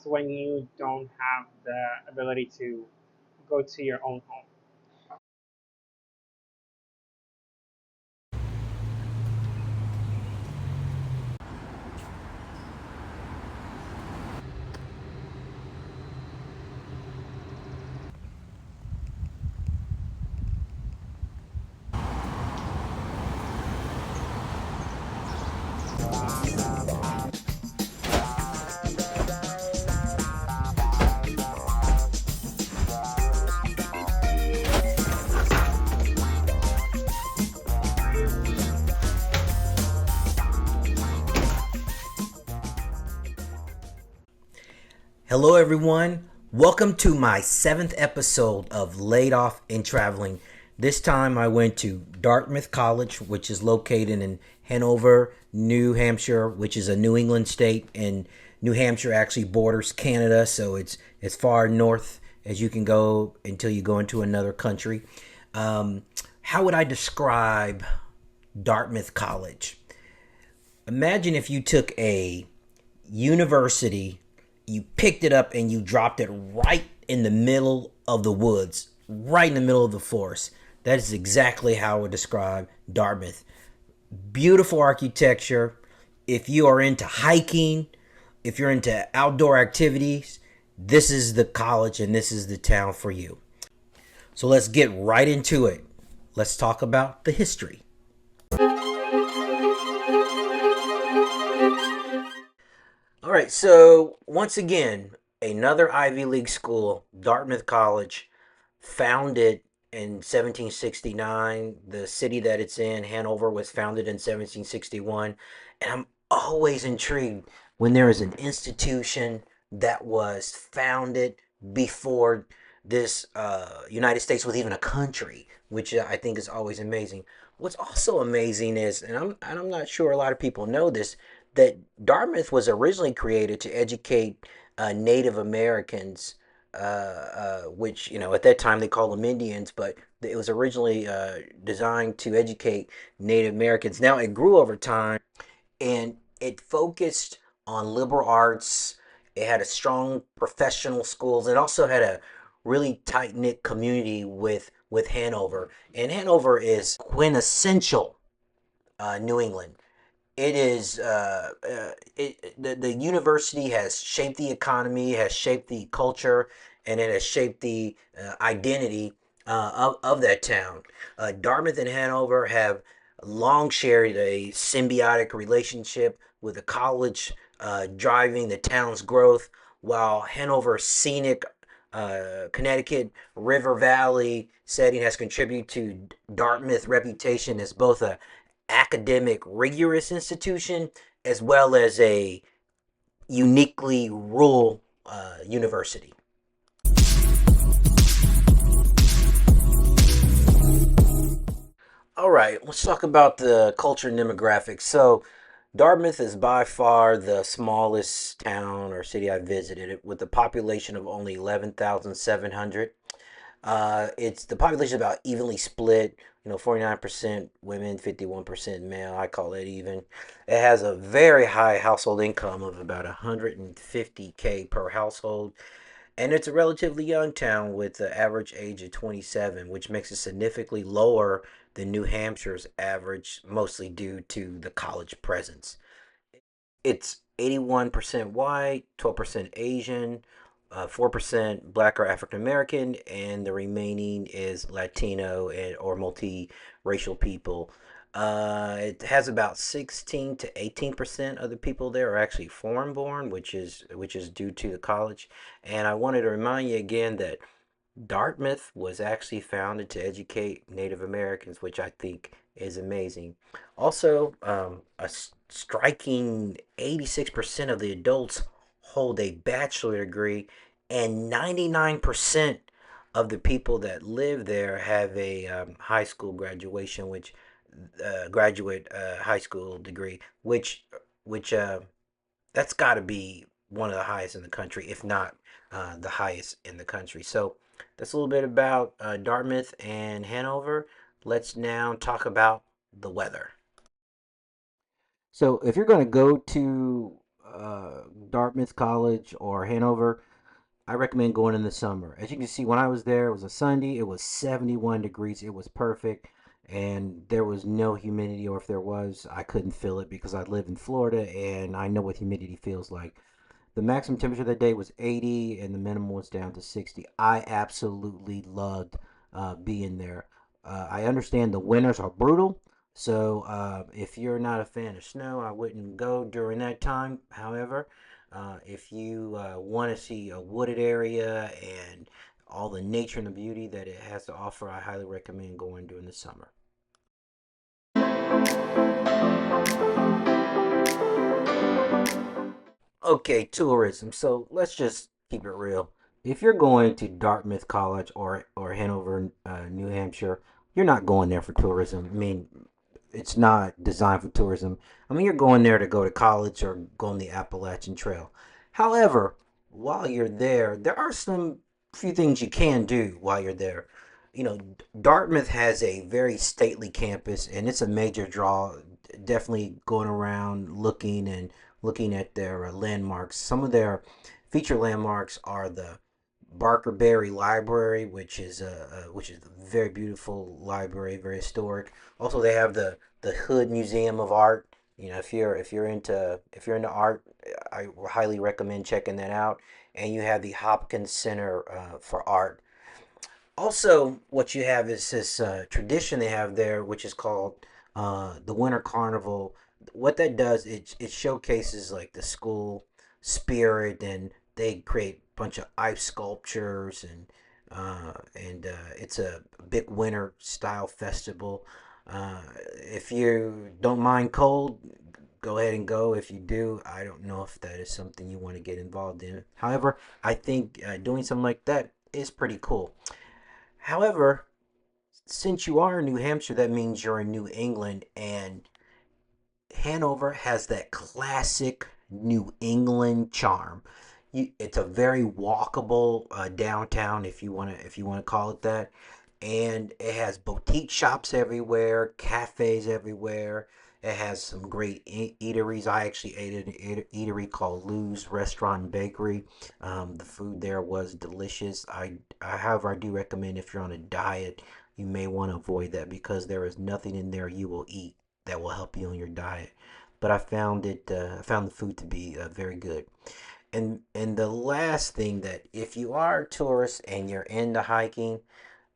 when you don't have the ability to go to your own home. Hello, everyone. Welcome to my 7th episode of Laid Off in Traveling. This time I went to Dartmouth College, which is located in Hanover, New Hampshire, which is a New England state, and New Hampshire actually borders Canada, so it's as far north as you can go until you go into another country. How would I describe Dartmouth College? Imagine if you took a university, you picked it up and you dropped it right in the middle of the woods, right in the middle of the forest. That is exactly how I would describe Dartmouth. Beautiful architecture. If you are into hiking, if you're into outdoor activities, this is the college and this is the town for you. So let's get right into it. Let's talk about the history. All right, so once again, another Ivy League school, Dartmouth College, founded in 1769. The city that it's in, Hanover, was founded in 1761. And I'm always intrigued when there is an institution that was founded before this United States was even a country, which I think is always amazing. What's also amazing is, and I'm not sure a lot of people know this, that Dartmouth was originally created to educate Native Americans, which, at that time they called them Indians, but it was originally designed to educate Native Americans. Now it grew over time and it focused on liberal arts. It had a strong professional schools. It also had a really tight knit community with Hanover, and Hanover is quintessential New England. It is the university has shaped the economy, has shaped the culture, and it has shaped the identity of that town. Dartmouth and Hanover have long shared a symbiotic relationship, with the college driving the town's growth, while Hanover's scenic Connecticut River Valley setting has contributed to Dartmouth's reputation as both a academic rigorous institution as well as a uniquely rural university. All right, let's talk about the culture and demographics. So, Dartmouth is by far the smallest town or city I visited, with a population of only 11,700. It's the population is about evenly split. 49% women, 51% male. I call it even. It has a very high household income of about 150K per household, and it's a relatively young town with an average age of 27, which makes it significantly lower than New Hampshire's average, mostly due to the college presence. It's 81% white, 12% Asian, 4% Black or African American, and the remaining is Latino or multiracial people. It has about 16 to 18% of the people there are actually foreign born, which is due to the college. And I wanted to remind you again that Dartmouth was actually founded to educate Native Americans, which I think is amazing. Also, a striking 86% of the adults hold a bachelor degree, and 99% of the people that live there have a high school graduation, which graduate high school degree, which that's got to be one of the highest in the country, if not the highest in the country. So that's a little bit about Dartmouth and Hanover. Let's now talk about the weather. So if you're going to go to uh, Dartmouth College or Hanover, I recommend going in the summer. As you can see, when I was there, it was a Sunday. It was 71 degrees. It was perfect. And there was no humidity, or if there was, I couldn't feel it because I live in Florida and I know what humidity feels like. The maximum temperature that day was 80 and the minimum was down to 60. I absolutely loved being there. I understand the winters are brutal, so if you're not a fan of snow, I wouldn't go during that time. However, if you want to see a wooded area and all the nature and the beauty that it has to offer, I highly recommend going during the summer. Okay, tourism. So let's just keep it real. If you're going to Dartmouth College or Hanover, New Hampshire, you're not going there for tourism. I mean, it's not designed for tourism. I mean, you're going there to go to college or go on the Appalachian Trail. However, while you're there, there are some few things you can do while you're there. You know, Dartmouth has a very stately campus, and it's a major draw. Definitely going around looking at their landmarks. Some of their feature landmarks are the Barker Berry Library, which is a very beautiful library, very historic. Also, they have the Hood Museum of Art. You know, if you're into art, I highly recommend checking that out. And you have the Hopkins Center for Art. Also, what you have is this tradition they have there, which is called the Winter Carnival. What that does, it showcases like the school spirit, and they create a bunch of ice sculptures, and it's a big winter style festival. If you don't mind cold, go ahead and go. If you do, I don't know if that is something you want to get involved in. However, I think doing something like that is pretty cool. However, since you are in New Hampshire, that means you're in New England, and Hanover has that classic New England charm. It's a very walkable downtown, if you want to call it that, and it has boutique shops everywhere, cafes everywhere. It has some great eateries. I actually ate at an eatery called Lou's Restaurant and Bakery. The food there was delicious. However, I do recommend if you're on a diet, you may want to avoid that because there is nothing in there you will eat that will help you on your diet. But I found the food to be very good. And the last thing, that if you are a tourist and you're into hiking,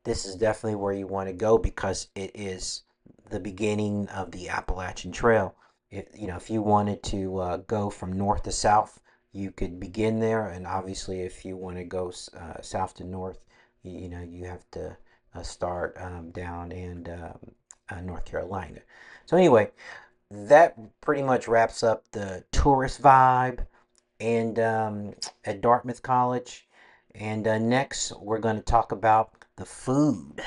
this is definitely where you want to go because it is the beginning of the Appalachian Trail. If you wanted to go from north to south, you could begin there, and obviously, if you want to go south to north, you have to start down in North Carolina. So anyway, that pretty much wraps up the tourist vibe and at Dartmouth College. And next, we're going to talk about the food.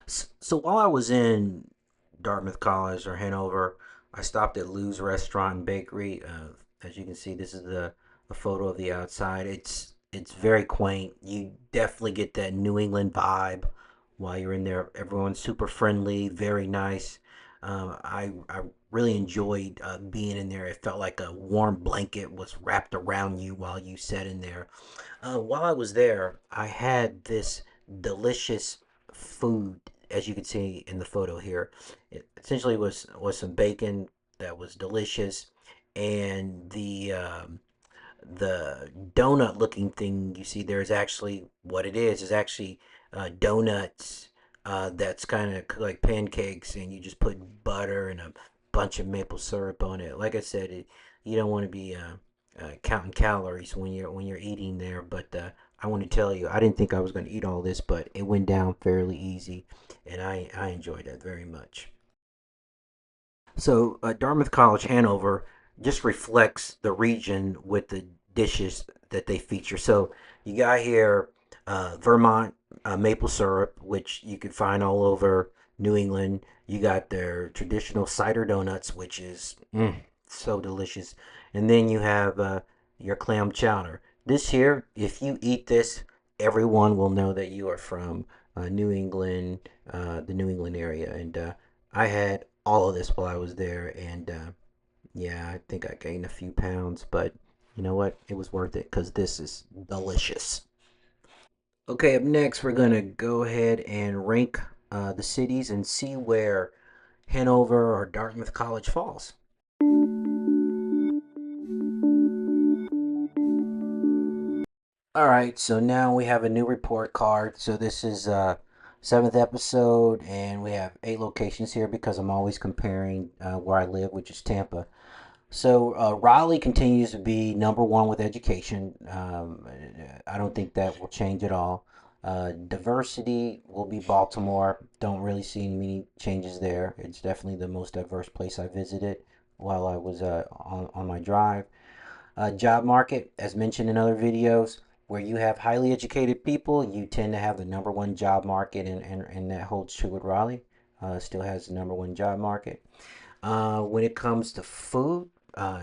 So while I was in Dartmouth College or Hanover, I stopped at Lou's Restaurant and Bakery. As you can see, this is the photo of the outside. It's very quaint. You definitely get that New England vibe while you're in there. Everyone's super friendly, very nice. I really enjoyed being in there. It felt like a warm blanket was wrapped around you while you sat in there. While I was there, I had this delicious food, as you can see in the photo here. It essentially was some bacon that was delicious, and the donut looking thing you see there is actually what it is actually donuts that's kind of like pancakes, and you just put butter and a bunch of maple syrup on it. Like I said, you don't want to be counting calories when you're eating there, but I want to tell you, I didn't think I was going to eat all this, but it went down fairly easy, and I enjoyed that very much. So, Dartmouth College Hanover just reflects the region with the dishes that they feature. So, you got here Vermont maple syrup, which you can find all over New England. You got their traditional cider donuts, which is so delicious. And then you have your clam chowder. This here, if you eat this, everyone will know that you are from New England, the New England area. And I had all of this while I was there, and yeah, I think I gained a few pounds, but you know what? It was worth it because this is delicious. Okay, up next, we're gonna go ahead and rank the cities and see where Hanover or Dartmouth College falls. All right, so now we have a new report card. So this is seventh episode, and we have 8 locations here because I'm always comparing where I live, which is Tampa. So Raleigh continues to be number one with education. I don't think that will change at all. Diversity will be Baltimore. Don't really see many changes there. It's definitely the most diverse place I visited while I was on my drive. Job market, as mentioned in other videos, where you have highly educated people, you tend to have the number one job market, and that holds true with Raleigh. Still has the number one job market. When it comes to food,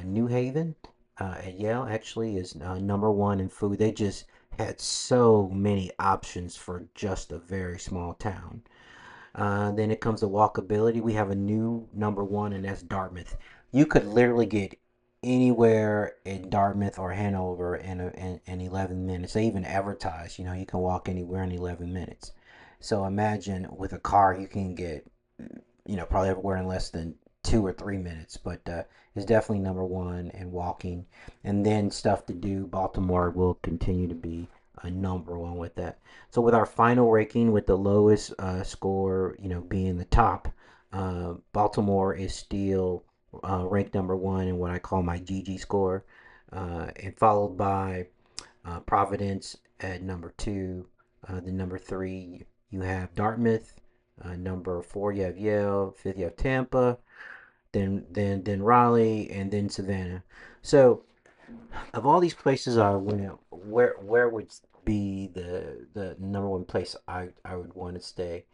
New Haven at Yale actually is number one in food. They just had so many options for just a very small town. Then it comes to walkability. We have a new number one, and that's Dartmouth. You could literally get anywhere in Dartmouth or Hanover in 11 minutes. They even advertise, you can walk anywhere in 11 minutes. So imagine with a car, you can get, probably everywhere in less than 2 or 3 minutes. But it's definitely number one in walking. And then stuff to do, Baltimore will continue to be number one with that. So with our final ranking, with the lowest score, being the top, Baltimore is still ranked number one in what I call my GG score, and followed by Providence at number two. Then number three, you have Dartmouth. Number four, you have Yale. Fifth, you have Tampa. Then Raleigh, and then Savannah. So of all these places I went, where would be the number one place I would want to stay?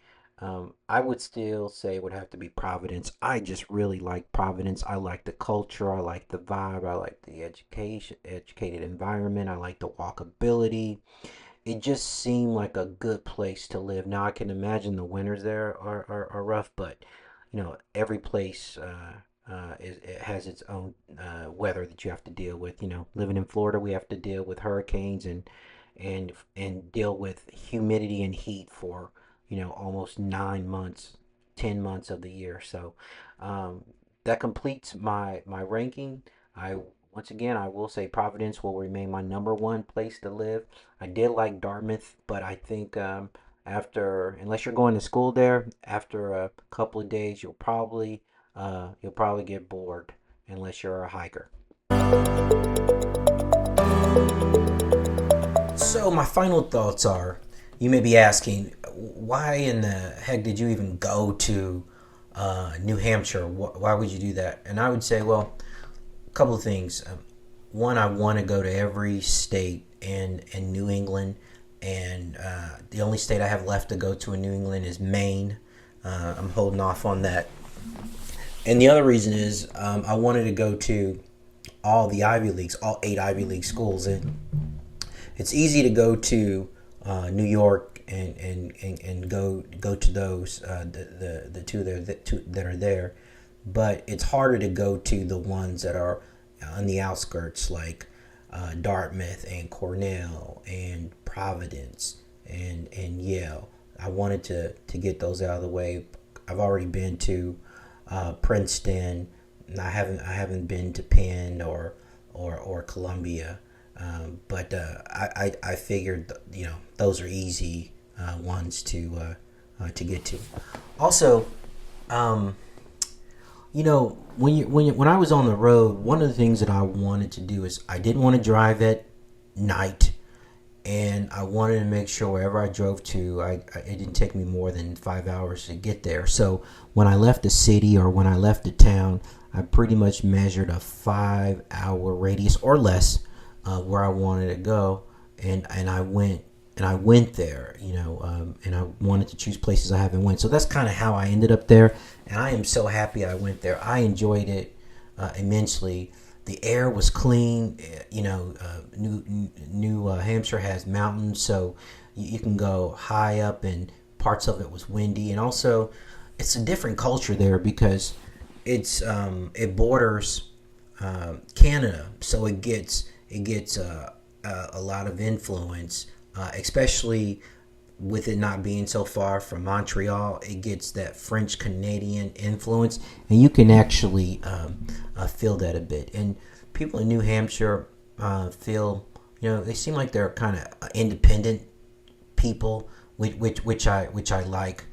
I would still say it would have to be Providence. I just really like Providence. I like the culture. I like the vibe. I like the educated environment. I like the walkability. It just seemed like a good place to live. Now I can imagine the winters there are rough, but every place it has its own weather that you have to deal with. Living in Florida, we have to deal with hurricanes and deal with humidity and heat for almost 9 months, 10 months of the year. So um, that completes my ranking. I Once again, I will say Providence will remain my number one place to live. I did like Dartmouth, but I think unless you're going to school there, after a couple of days, you'll probably get bored unless you're a hiker. So my final thoughts are: you may be asking, why in the heck did you even go to New Hampshire? Why would you do that? And I would say, well, a couple of things. One, I want to go to every state in New England, and the only state I have left to go to in New England is Maine. I'm holding off on that. And the other reason is I wanted to go to all the Ivy Leagues, all 8 Ivy League schools. And it's easy to go to New York and go to those the two that are there, but it's harder to go to the ones that are on the outskirts, like Dartmouth and Cornell and Providence and Yale. I wanted to get those out of the way. I've already been to Princeton. I haven't been to Penn or Columbia, but I figured those are easy ones to get to. Also, um, when I was on the road, one of the things that I wanted to do is I didn't want to drive at night, and I wanted to make sure wherever I drove to, it didn't take me more than 5 hours to get there. So when I left the city or when I left the town, I pretty much measured a 5 hour radius or less where I wanted to go, and I went there, and I wanted to choose places I haven't went. So that's kind of how I ended up there, and I am so happy I went there. I enjoyed it immensely. The air was clean. New Hampshire has mountains, so you can go high up, and parts of it was windy, and also it's a different culture there because it borders Canada, so it gets a lot of influence, especially with it not being so far from Montreal. It gets that French Canadian influence, and you can actually feel that a bit. And people in New Hampshire feel, they seem like they're kind of independent people, which I like.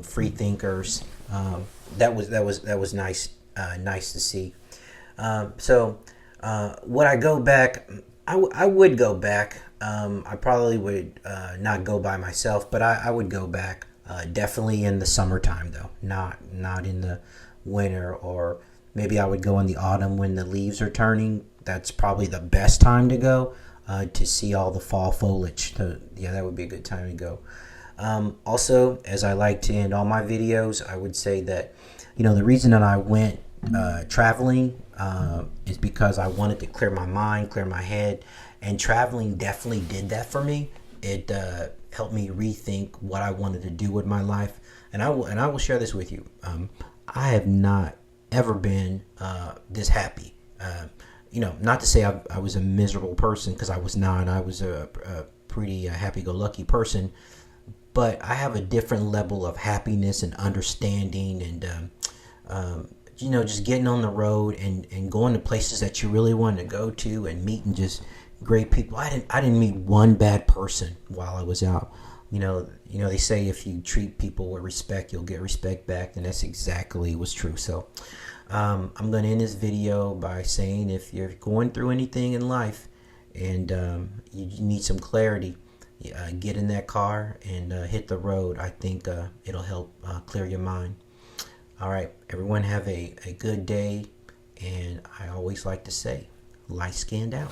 Free thinkers. That was nice to see. Would I go back? I would go back. I probably would not go by myself, but I would go back. Definitely in the summertime, though, not in the winter, or maybe I would go in the autumn when the leaves are turning. That's probably the best time to go to see all the fall foliage. Yeah, that would be a good time to go. Also, as I like to end all my videos, I would say that, the reason that I went traveling is because I wanted to clear my mind, clear my head, and traveling definitely did that for me. It helped me rethink what I wanted to do with my life, and I will share this with you. I have not ever been this happy. Not to say I was a miserable person, because I was not. I was a pretty happy-go-lucky person. But I have a different level of happiness and understanding, and just getting on the road and going to places that you really want to go to, and meeting just great people. I didn't meet one bad person while I was out. They say if you treat people with respect, you'll get respect back, and that's exactly what's true. So I'm going to end this video by saying, if you're going through anything in life and you need some clarity, get in that car and hit the road. I think it'll help clear your mind. All right, everyone, have a good day. And I always like to say, light skinned out.